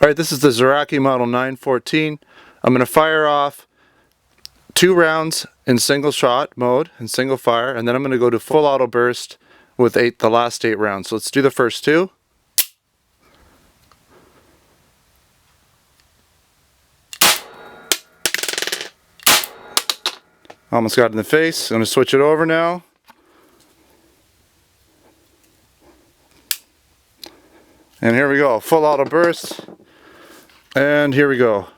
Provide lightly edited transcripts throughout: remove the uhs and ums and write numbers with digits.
Alright, this is the Zoraki model 914. I'm going to fire off 2 rounds in single shot mode, in single fire, and then I'm going to go to full auto burst with the last 8 rounds. So let's do the first 2. Almost got it in the face. I'm going to switch it over now. And here we go, full auto burst. And here we go.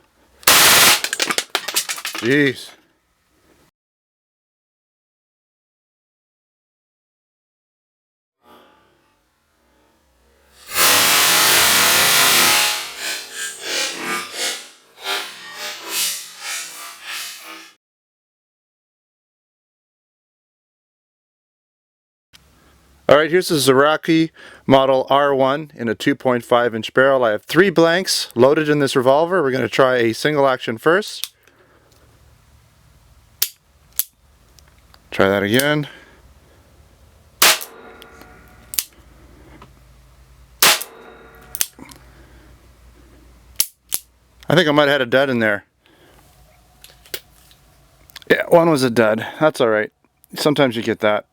Jeez. Alright, here's the Zoraki model R1 in a 2.5 inch barrel. I have 3 blanks loaded in this revolver. We're going to try a single action first. Try that again. I think I might have had a dud in there. Yeah, one was a dud. That's alright. Sometimes you get that.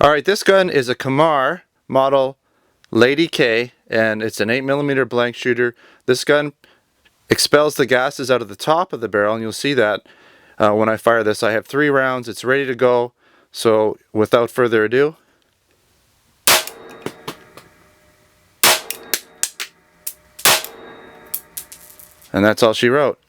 Alright, this gun is a Kimar model Lady K, and it's an 8mm blank shooter. This gun expels the gases out of the top of the barrel, and you'll see that when I fire this. I have 3 rounds, it's ready to go, so without further ado, and that's all she wrote.